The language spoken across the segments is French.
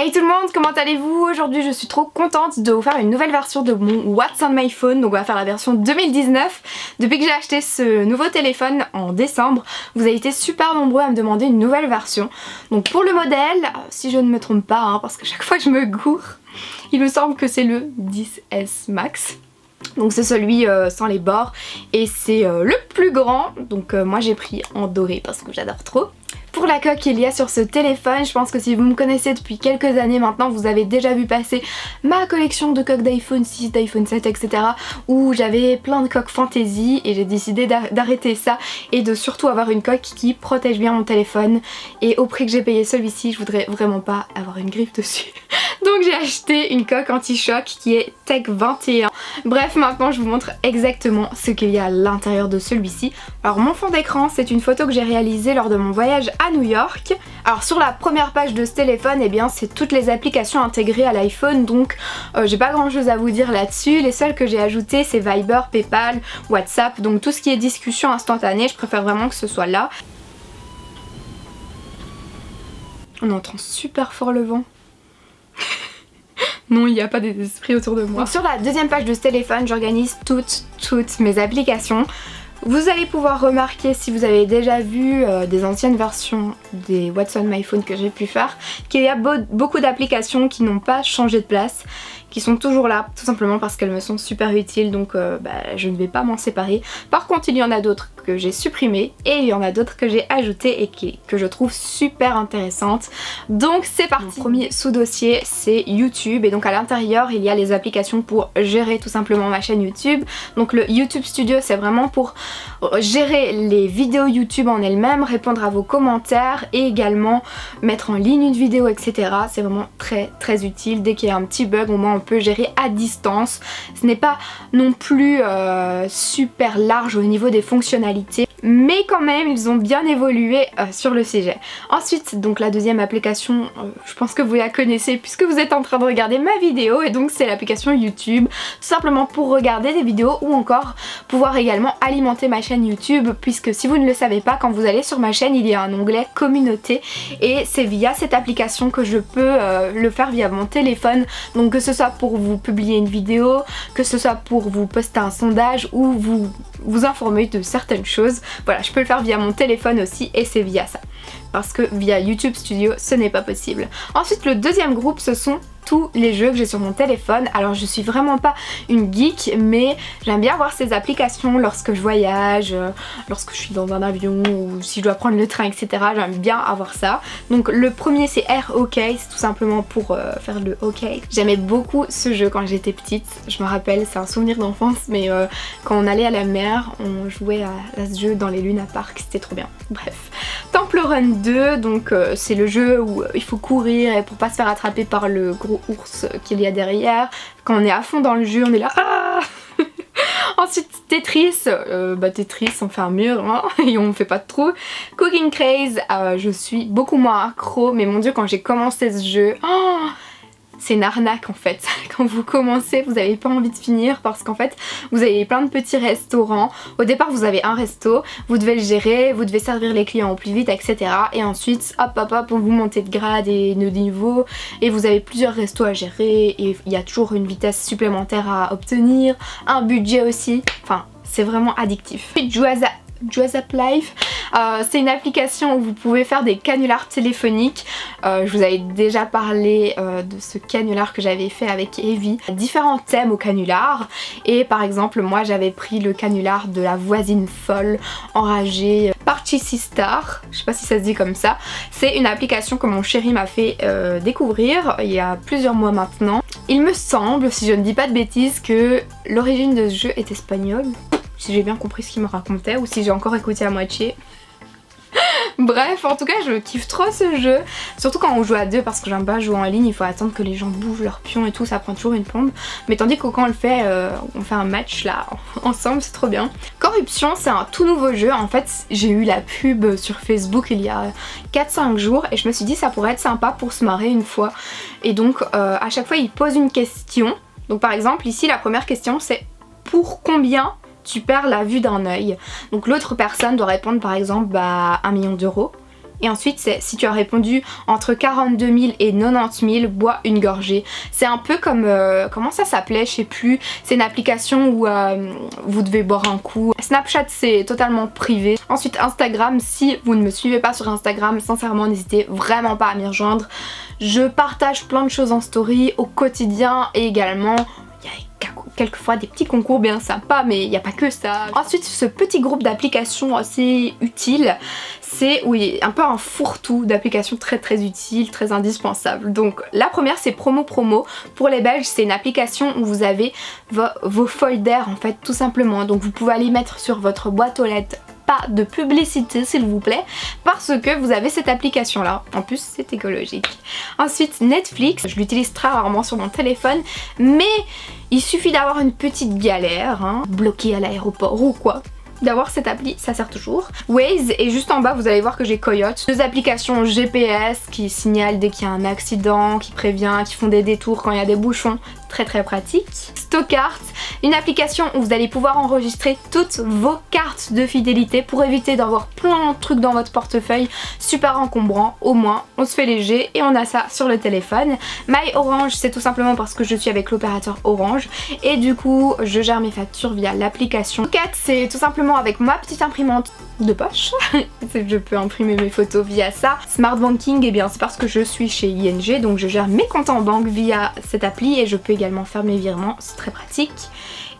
Hey tout le monde, comment allez-vous? Aujourd'hui je suis trop contente de vous faire une nouvelle version de mon What's on my phone. Donc on va faire la version 2019. Depuis que j'ai acheté ce nouveau téléphone en décembre, vous avez été super nombreux à me demander une nouvelle version. Donc pour le modèle, si je ne me trompe pas, parce que chaque fois je me gourre, il me semble que c'est le 10S Max. Donc c'est celui sans les bords et c'est le plus grand. Donc moi j'ai pris en doré parce que j'adore trop. Pour la coque qu'il y a sur ce téléphone, je pense que si vous me connaissez depuis quelques années maintenant, vous avez déjà vu passer ma collection de coques d'iPhone 6, d'iPhone 7, etc. où j'avais plein de coques fantasy et j'ai décidé d'arrêter ça et de surtout avoir une coque qui protège bien mon téléphone. Et au prix que j'ai payé celui-ci, je voudrais vraiment pas avoir une griffe dessus. Donc j'ai acheté une coque anti-choc qui est Tech 21. Bref, maintenant je vous montre exactement ce qu'il y a à l'intérieur de celui-ci. Alors mon fond d'écran, c'est une photo que j'ai réalisée lors de mon voyage à New York. Alors sur la première page de ce téléphone, eh bien c'est toutes les applications intégrées à l'iPhone, donc j'ai pas grand chose à vous dire là-dessus. Les seules que j'ai ajoutées c'est Viber, PayPal, WhatsApp, donc tout ce qui est discussion instantanée, je préfère vraiment que ce soit là. On entend super fort le vent. Non, il n'y a pas des esprits autour de moi. Donc sur la deuxième page de ce téléphone, j'organise toutes mes applications. Vous allez pouvoir remarquer, si vous avez déjà vu des anciennes versions des What's on my phone que j'ai pu faire, qu'il y a beaucoup d'applications qui n'ont pas changé de place, qui sont toujours là, tout simplement parce qu'elles me sont super utiles, donc je ne vais pas m'en séparer. Par contre, il y en a d'autres que j'ai supprimées et il y en a d'autres que j'ai ajoutées et que je trouve super intéressantes. Donc c'est parti. Mon premier sous-dossier c'est YouTube, et donc à l'intérieur il y a les applications pour gérer tout simplement ma chaîne YouTube. Donc le YouTube Studio, c'est vraiment pour gérer les vidéos YouTube en elles-mêmes, répondre à vos commentaires et également mettre en ligne une vidéo, etc. C'est vraiment très utile. Dès qu'il y a un petit bug, au moins on peut gérer à distance. Ce n'est pas non plus super large au niveau des fonctionnalités, mais quand même ils ont bien évolué sur le sujet. Ensuite, donc la deuxième application, je pense que vous la connaissez puisque vous êtes en train de regarder ma vidéo, et donc c'est l'application YouTube, tout simplement pour regarder des vidéos ou encore pouvoir également alimenter ma chaîne YouTube, puisque si vous ne le savez pas, quand vous allez sur ma chaîne il y a un onglet communauté et c'est via cette application que je peux le faire via mon téléphone. Donc que ce soit pour vous publier une vidéo, que ce soit pour vous poster un sondage ou vous informer de certaines choses, voilà, je peux le faire via mon téléphone aussi, et c'est via ça. Parce que via YouTube Studio ce n'est pas possible. Ensuite le deuxième groupe, ce sont tous les jeux que j'ai sur mon téléphone. Alors je suis vraiment pas une geek, mais j'aime bien avoir ces applications lorsque je voyage, lorsque je suis dans un avion ou si je dois prendre le train, etc. J'aime bien avoir ça. Donc le premier c'est Air Hockey, c'est tout simplement pour faire le hockey. J'aimais beaucoup ce jeu quand j'étais petite, je me rappelle, c'est un souvenir d'enfance, mais quand on allait à la mer, on jouait à ce jeu dans les Luna Park, c'était trop bien. Bref. Temple Run 2, donc c'est le jeu où il faut courir et pour pas se faire attraper par le gros ours qu'il y a derrière. Quand on est à fond dans le jeu, on est là. Ah Ensuite Tetris, Tetris on fait un mur et on fait pas de trou. Cooking Craze, je suis beaucoup moins accro, mais mon dieu quand j'ai commencé ce jeu, c'est une arnaque en fait. Quand vous commencez, vous n'avez pas envie de finir parce qu'en fait vous avez plein de petits restaurants. Au départ vous avez un resto, vous devez le gérer, vous devez servir les clients au plus vite, etc. Et ensuite hop vous montez de grade et de niveau et vous avez plusieurs restos à gérer et il y a toujours une vitesse supplémentaire à obtenir, un budget aussi, enfin c'est vraiment addictif. Juazap Life, c'est une application où vous pouvez faire des canulars téléphoniques. Je vous avais déjà parlé de ce canular que j'avais fait avec Evie. Différents thèmes au canular, et par exemple moi j'avais pris le canular de la voisine folle enragée par Chissy Star, je sais pas si ça se dit comme ça. C'est une application que mon chéri m'a fait découvrir il y a plusieurs mois maintenant. Il me semble, si je ne dis pas de bêtises, que l'origine de ce jeu est espagnole. Si j'ai bien compris ce qu'il me racontait ou si j'ai encore écouté à moitié. Bref, en tout cas je kiffe trop ce jeu, surtout quand on joue à deux, parce que j'aime pas jouer en ligne, il faut attendre que les gens bougent leurs pions et tout, ça prend toujours une plombe. Mais tandis que quand on le fait, on fait un match là ensemble, c'est trop bien. Corruption, c'est un tout nouveau jeu. En fait j'ai eu la pub sur Facebook il y a 4-5 jours et je me suis dit ça pourrait être sympa pour se marrer une fois. Et donc à chaque fois il pose une question. Donc par exemple ici la première question c'est pour combien tu perds la vue d'un œil. Donc l'autre personne doit répondre par exemple 1 million d'euros. Et ensuite c'est si tu as répondu entre 42 000 et 90 000, bois une gorgée. C'est un peu comme, comment ça s'appelait, je sais plus, c'est une application où vous devez boire un coup. Snapchat c'est totalement privé. Ensuite Instagram, si vous ne me suivez pas sur Instagram, sincèrement n'hésitez vraiment pas à m'y rejoindre. Je partage plein de choses en story au quotidien et également il y a quelquefois des petits concours bien sympas, mais il n'y a pas que ça. Ensuite ce petit groupe d'applications assez utiles, c'est oui, un peu un fourre-tout d'applications très utiles, très indispensables. Donc la première c'est Promo. Pour les Belges c'est une application où vous avez vos folders en fait tout simplement. Donc vous pouvez aller mettre sur votre boîte aux lettres. Pas de publicité s'il vous plaît, parce que vous avez cette application là, en plus c'est écologique. Ensuite Netflix, je l'utilise très rarement sur mon téléphone, mais il suffit d'avoir une petite galère, hein, bloqué à l'aéroport ou quoi, d'avoir cette appli, ça sert toujours. Waze, et juste en bas vous allez voir que j'ai Coyote, deux applications GPS qui signalent dès qu'il y a un accident, qui prévient, qui font des détours quand il y a des bouchons, très pratique. Stockart, une application où vous allez pouvoir enregistrer toutes vos cartes de fidélité pour éviter d'avoir plein de trucs dans votre portefeuille super encombrant. Au moins on se fait léger et on a ça sur le téléphone. My Orange, c'est tout simplement parce que je suis avec l'opérateur Orange et du coup je gère mes factures via l'application. Cat, c'est tout simplement avec ma petite imprimante de poche. Je peux imprimer mes photos via ça. Smart Banking, et bien c'est parce que je suis chez ING, donc je gère mes comptes en banque via cette appli et je peux également faire mes virements, c'est très pratique.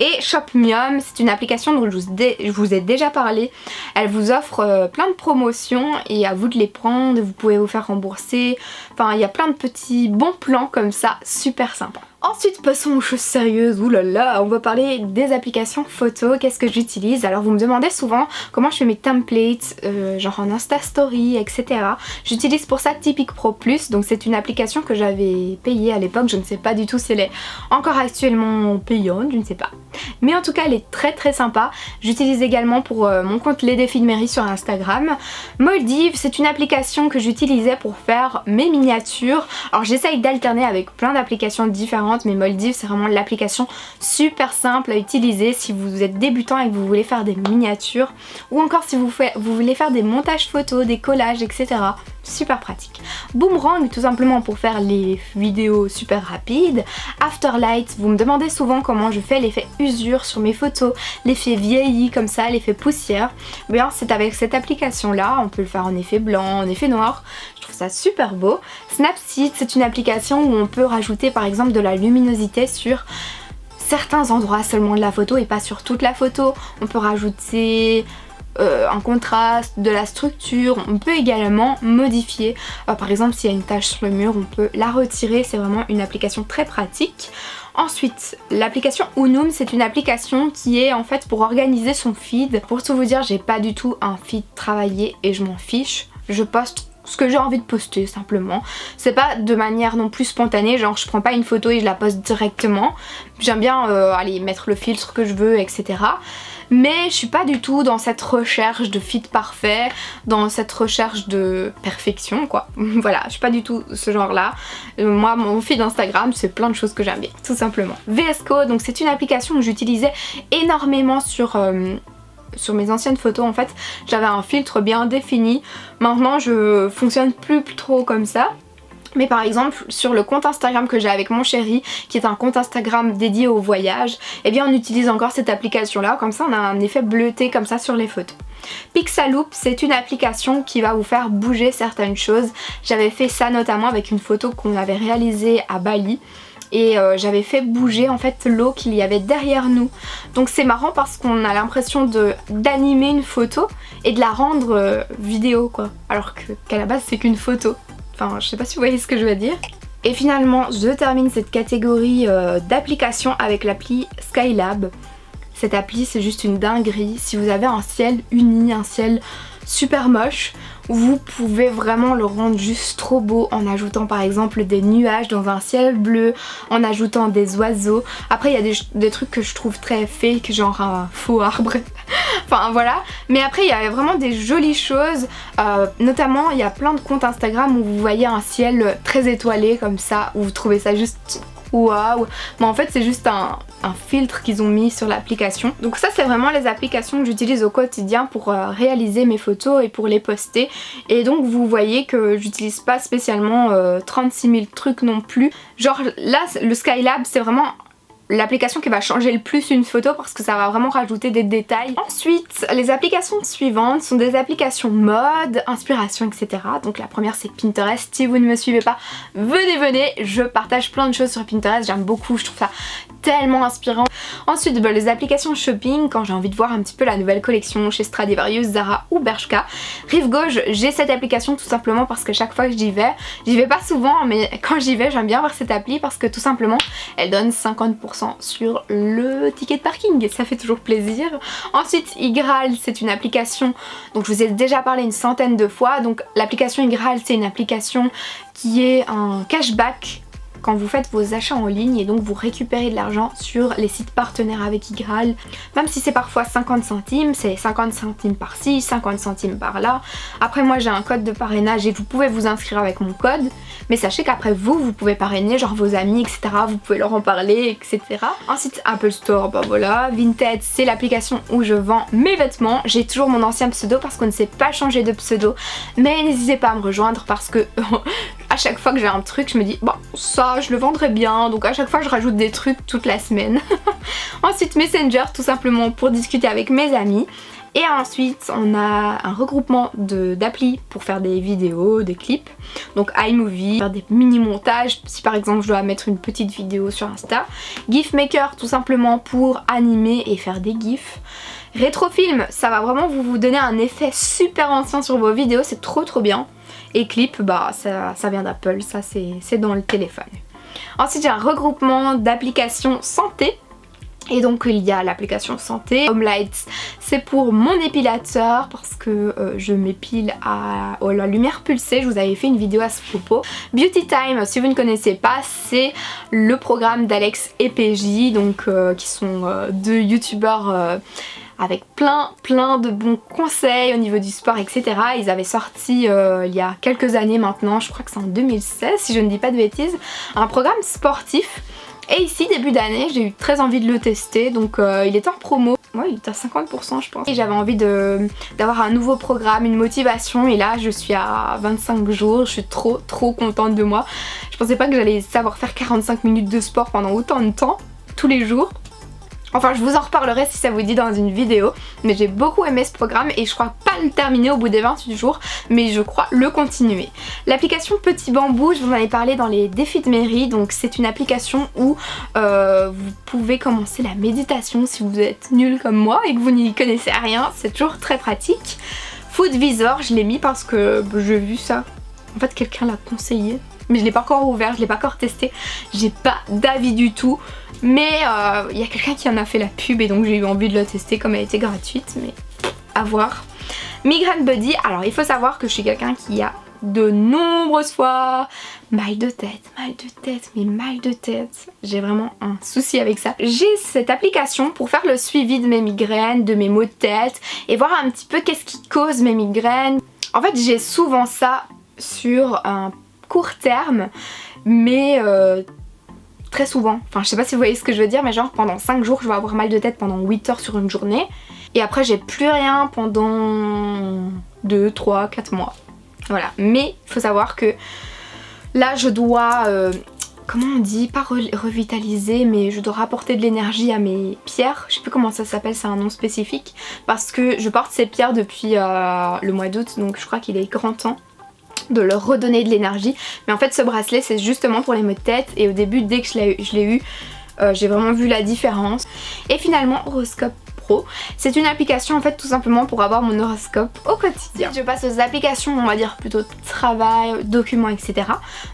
Et Shopmium, c'est une application dont je vous ai déjà parlé. Elle vous offre plein de promotions et à vous de les prendre, vous pouvez vous faire rembourser. Enfin, il y a plein de petits bons plans comme ça, super sympa. Ensuite passons aux choses sérieuses, oulala, on va parler des applications photos, qu'est-ce que j'utilise. Alors vous me demandez souvent comment je fais mes templates, genre en Insta Story, etc. J'utilise pour ça Typic Pro Plus, donc c'est une application que j'avais payée à l'époque, je ne sais pas du tout si elle est encore actuellement payante, je ne sais pas. Mais en tout cas elle est très sympa. J'utilise également pour mon compte Les Défis de Mairie sur Instagram. Moldiv, c'est une application que j'utilisais pour faire mes miniatures. Alors j'essaye d'alterner avec plein d'applications différentes, mais Moldiv c'est vraiment l'application super simple à utiliser si vous êtes débutant et que vous voulez faire des miniatures ou encore si vous voulez faire des montages photos, des collages, etc. Super pratique. Boomerang, tout simplement pour faire les vidéos super rapides. Afterlight, vous me demandez souvent comment je fais l'effet usure sur mes photos, l'effet vieilli comme ça, l'effet poussière. Bien c'est avec cette application là, on peut le faire en effet blanc, en effet noir. Je trouve ça super beau. Snapseed, c'est une application où on peut rajouter par exemple de la luminosité sur certains endroits seulement de la photo et pas sur toute la photo. On peut rajouter un contraste, de la structure, on peut également modifier, par exemple s'il y a une tache sur le mur on peut la retirer, c'est vraiment une application très pratique. Ensuite l'application Unum, c'est une application qui est en fait pour organiser son feed. Pour tout vous dire, j'ai pas du tout un feed travaillé et je m'en fiche, je poste ce que j'ai envie de poster simplement. C'est pas de manière non plus spontanée, genre je prends pas une photo et je la poste directement. J'aime bien aller mettre le filtre que je veux, etc. Mais je suis pas du tout dans cette recherche de feed parfait, dans cette recherche de perfection quoi. Voilà, je suis pas du tout ce genre là. Moi mon feed Instagram c'est plein de choses que j'aime bien, tout simplement. VS Code, donc c'est une application que j'utilisais énormément sur mes anciennes photos. En fait j'avais un filtre bien défini. Maintenant je fonctionne plus trop comme ça. Mais par exemple sur le compte Instagram que j'ai avec mon chéri, qui est un compte Instagram dédié au voyage, eh bien on utilise encore cette application là, comme ça on a un effet bleuté comme ça sur les photos. Pixaloop, c'est une application qui va vous faire bouger certaines choses. J'avais fait ça notamment avec une photo qu'on avait réalisée à Bali. Et j'avais fait bouger en fait l'eau qu'il y avait derrière nous. Donc c'est marrant parce qu'on a l'impression d'animer une photo et de la rendre vidéo quoi. Alors qu'à la base c'est qu'une photo. Enfin je sais pas si vous voyez ce que je veux dire. Et finalement je termine cette catégorie d'applications avec l'appli Skylab. Cette appli c'est juste une dinguerie. Si vous avez un ciel uni, un ciel super moche, vous pouvez vraiment le rendre juste trop beau en ajoutant par exemple des nuages dans un ciel bleu, en ajoutant des oiseaux. Après il y a des trucs que je trouve très fake, genre un faux arbre. Enfin voilà, mais après il y a vraiment des jolies choses, notamment il y a plein de comptes Instagram où vous voyez un ciel très étoilé comme ça, où vous trouvez ça juste waouh. Mais en fait c'est juste un filtre qu'ils ont mis sur l'application. Donc ça c'est vraiment les applications que j'utilise au quotidien pour réaliser mes photos et pour les poster. Et donc vous voyez que j'utilise pas spécialement 36 000 trucs non plus. Genre là le Skylab c'est vraiment l'application qui va changer le plus une photo parce que ça va vraiment rajouter des détails. Ensuite, les applications suivantes sont des applications mode, inspiration, etc. Donc la première c'est Pinterest. Si vous ne me suivez pas, venez, je partage plein de choses sur Pinterest, j'aime beaucoup, je trouve ça tellement inspirant. Ensuite, les applications shopping, quand j'ai envie de voir un petit peu la nouvelle collection chez Stradivarius, Zara ou Bershka. Rive gauche, j'ai cette application tout simplement parce que chaque fois que j'y vais pas souvent, mais quand j'y vais j'aime bien voir cette appli parce que tout simplement elle donne 50% sur le ticket de parking, ça fait toujours plaisir. Ensuite Igral, c'est une application, donc je vous ai déjà parlé une centaine de fois, donc l'application Igral c'est une application qui est un cashback quand vous faites vos achats en ligne et donc vous récupérez de l'argent sur les sites partenaires avec Igral. Même si c'est parfois 50 centimes, c'est 50 centimes par-ci, 50 centimes par-là. Après moi j'ai un code de parrainage et vous pouvez vous inscrire avec mon code, mais sachez qu'après vous pouvez parrainer genre vos amis, etc. Vous pouvez leur en parler, etc. Ensuite Apple Store, bah voilà. Vinted, c'est l'application où je vends mes vêtements. J'ai toujours mon ancien pseudo parce qu'on ne sait pas changer de pseudo, mais n'hésitez pas à me rejoindre parce que à chaque fois que j'ai un truc je me dis bon ça je le vendrais bien, donc à chaque fois je rajoute des trucs toute la semaine. Ensuite Messenger tout simplement pour discuter avec mes amis. Et ensuite on a un regroupement d'applis pour faire des vidéos, des clips. Donc iMovie, faire des mini montages si par exemple je dois mettre une petite vidéo sur Insta. GIFmaker tout simplement pour animer et faire des gifs. Rétrofilm, ça va vraiment vous donner un effet super ancien sur vos vidéos, c'est trop bien. Et Clip, bah ça vient d'Apple, ça c'est dans le téléphone. Ensuite j'ai un regroupement d'applications santé. Et donc il y a l'application santé. Homelight, c'est pour mon épilateur parce que je m'épile à la lumière pulsée. Je vous avais fait une vidéo à ce propos. Beauty Time, si vous ne connaissez pas, c'est le programme d'Alex et PJ, donc qui sont deux youtubeurs avec plein de bons conseils au niveau du sport, etc. Ils avaient sorti il y a quelques années maintenant, je crois que c'est en 2016 si je ne dis pas de bêtises, un programme sportif. Et ici début d'année j'ai eu très envie de le tester, donc il est en promo. Ouais, il est à 50% je pense. Et j'avais envie d'avoir un nouveau programme, une motivation, et là je suis à 25 jours, je suis trop contente de moi. Je pensais pas que j'allais savoir faire 45 minutes de sport pendant autant de temps, tous les jours. Enfin je vous en reparlerai si ça vous dit dans une vidéo, mais j'ai beaucoup aimé ce programme et je crois pas le terminer au bout des 28 jours, mais je crois le continuer. L'application Petit Bambou, je vous en ai parlé dans les défis de mairie, donc c'est une application où vous pouvez commencer la méditation si vous êtes nul comme moi et que vous n'y connaissez rien, c'est toujours très pratique. Foodvisor, je l'ai mis parce que j'ai vu ça, en fait quelqu'un l'a conseillé, mais je l'ai pas encore ouvert, je l'ai pas encore testé, j'ai pas d'avis du tout. Mais il y a quelqu'un qui en a fait la pub et donc j'ai eu envie de la tester comme elle était gratuite, mais à voir. Migraine Buddy, alors il faut savoir que je suis quelqu'un qui a de nombreuses fois mal de tête. J'ai vraiment un souci avec ça. J'ai cette application pour faire le suivi de mes migraines, de mes maux de tête et voir un petit peu qu'est-ce qui cause mes migraines. En fait j'ai souvent ça sur un court terme, mais très souvent, enfin je sais pas si vous voyez ce que je veux dire, mais genre pendant 5 jours je vais avoir mal de tête pendant 8 heures sur une journée et après j'ai plus rien pendant 2, 3, 4 mois. Voilà, mais il faut savoir que là je dois, comment on dit, pas revitaliser, mais je dois rapporter de l'énergie à mes pierres, je sais plus comment ça s'appelle, c'est un nom spécifique, parce que je porte ces pierres depuis le mois d'août, donc je crois qu'il est grand temps de leur redonner de l'énergie. Mais en fait ce bracelet c'est justement pour les maux de tête et au début dès que je l'ai eu j'ai vraiment vu la différence. Et finalement Horoscope Pro, c'est une application en fait tout simplement pour avoir mon horoscope au quotidien. Je passe aux applications on va dire plutôt travail, documents, etc.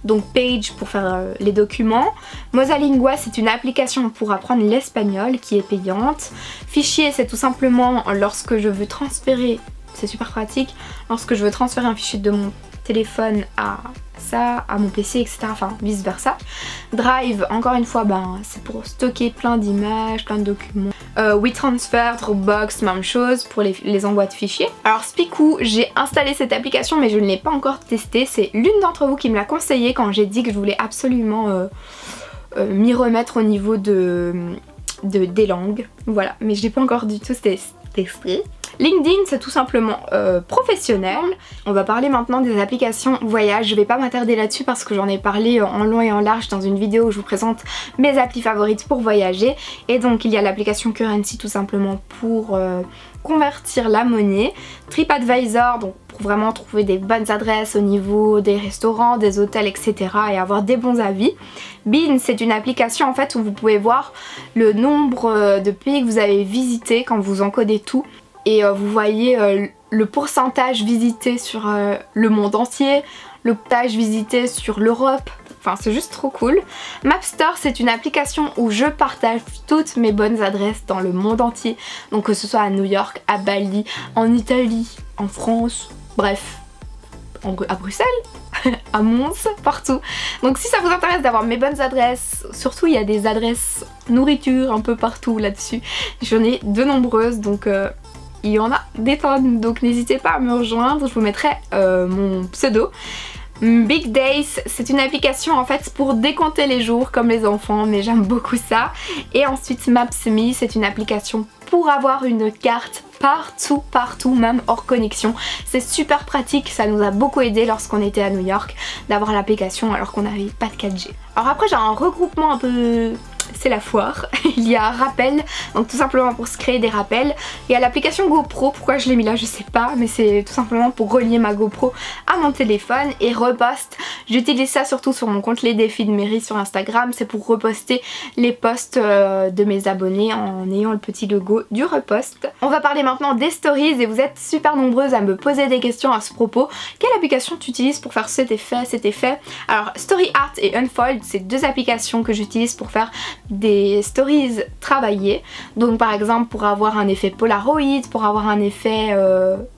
Donc Page pour faire les documents. Mosalingua c'est une application pour apprendre l'espagnol qui est payante. Fichier c'est tout simplement lorsque je veux transférer, c'est super pratique, lorsque je veux transférer un fichier de mon téléphone à ça, à mon PC, etc. Enfin vice versa. Drive, encore une fois, c'est pour stocker plein d'images, plein de documents. WeTransfer, Dropbox, même chose pour les envois de fichiers. Alors Spiku, j'ai installé cette application mais je ne l'ai pas encore testée. C'est l'une d'entre vous qui me l'a conseillé quand j'ai dit que je voulais absolument m'y remettre au niveau des langues. Voilà, mais je l'ai pas encore du tout testé. LinkedIn, c'est tout simplement professionnel. On va parler maintenant des applications voyage. Je vais pas m'attarder là-dessus parce que j'en ai parlé en long et en large dans une vidéo où je vous présente mes applis favorites pour voyager. Et donc il y a l'application Currency tout simplement pour convertir la monnaie. TripAdvisor, donc pour vraiment trouver des bonnes adresses au niveau des restaurants, des hôtels, etc. et avoir des bons avis. Bean, c'est une application en fait où vous pouvez voir le nombre de pays que vous avez visités quand vous encodez tout. Et vous voyez le pourcentage visité sur le monde entier, le pourcentage visité sur l'Europe. Enfin, c'est juste trop cool. Mapstore, c'est une application où je partage toutes mes bonnes adresses dans le monde entier. Donc que ce soit à New York, à Bali, en Italie, en France, bref, à Bruxelles, à Mons, partout. Donc si ça vous intéresse d'avoir mes bonnes adresses, surtout il y a des adresses nourriture un peu partout là-dessus. J'en ai de nombreuses, donc il y en a des tonnes, donc n'hésitez pas à me rejoindre, je vous mettrai mon pseudo. Big Days, c'est une application en fait pour décompter les jours comme les enfants, mais j'aime beaucoup ça. Et ensuite Maps.me, c'est une application pour avoir une carte partout, même hors connexion. C'est super pratique, ça nous a beaucoup aidé lorsqu'on était à New York d'avoir l'application alors qu'on n'avait pas de 4G. Alors après j'ai un regroupement un peu... c'est la foire. Il y a un rappel, donc tout simplement pour se créer des rappels. Il y a l'application GoPro, pourquoi je l'ai mis là je sais pas, mais c'est tout simplement pour relier ma GoPro à mon téléphone et reposte. J'utilise ça surtout sur mon compte Les Défis de Mairie sur Instagram, c'est pour reposter les posts de mes abonnés en ayant le petit logo du repost. On va parler maintenant des stories et vous êtes super nombreuses à me poser des questions à ce propos. Quelle application tu utilises pour faire cet effet? Alors Story Art et Unfold, c'est deux applications que j'utilise pour faire des stories travaillées, donc par exemple pour avoir un effet Polaroid, pour avoir un effet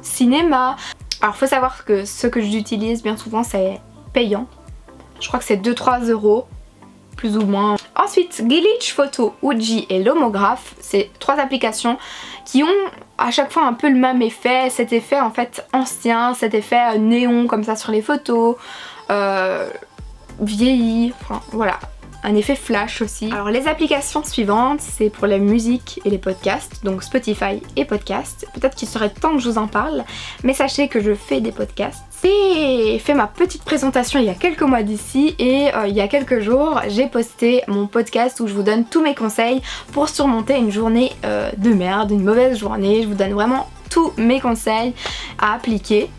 cinéma. Alors faut savoir que ce que j'utilise bien souvent c'est payant, je crois que c'est 2-3 € plus ou moins. Ensuite Glitch Photo, Uji et Lomograph, c'est trois applications qui ont à chaque fois un peu le même effet, cet effet en fait ancien, cet effet néon comme ça sur les photos, vieilli, enfin voilà. Un effet flash aussi. Alors les applications suivantes, c'est pour la musique et les podcasts, donc Spotify et podcasts. Peut-être qu'il serait temps que je vous en parle, mais sachez que je fais des podcasts. J'ai fait ma petite présentation il y a quelques mois d'ici et il y a quelques jours j'ai posté mon podcast où je vous donne tous mes conseils pour surmonter une journée de merde, une mauvaise journée. Je vous donne vraiment tous mes conseils à appliquer,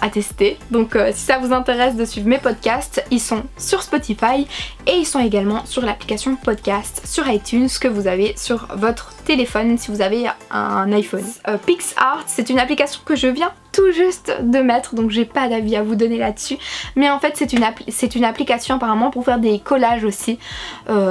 à tester. Donc si ça vous intéresse de suivre mes podcasts, ils sont sur Spotify et ils sont également sur l'application podcast sur iTunes que vous avez sur votre téléphone si vous avez un iPhone. PixArt, c'est une application que je viens tout juste de mettre, donc j'ai pas d'avis à vous donner là-dessus, mais en fait c'est une application apparemment pour faire des collages aussi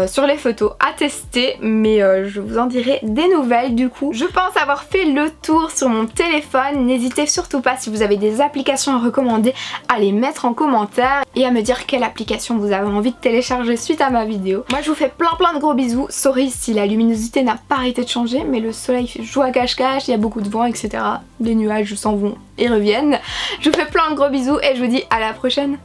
sur les photos à tester, mais je vous en dirai des nouvelles du coup. Je pense avoir fait le tour sur mon téléphone. N'hésitez surtout pas, si vous avez des applications à recommander, à les mettre en commentaire et à me dire quelle application vous avez envie de télécharger suite à ma vidéo. Moi je vous fais plein de gros bisous. Sorry si la luminosité n'a pas arrêté de changer, mais le soleil joue à cache-cache, il y a beaucoup de vent, etc. Les nuages s'en vont et reviennent. Je vous fais plein de gros bisous et je vous dis à la prochaine.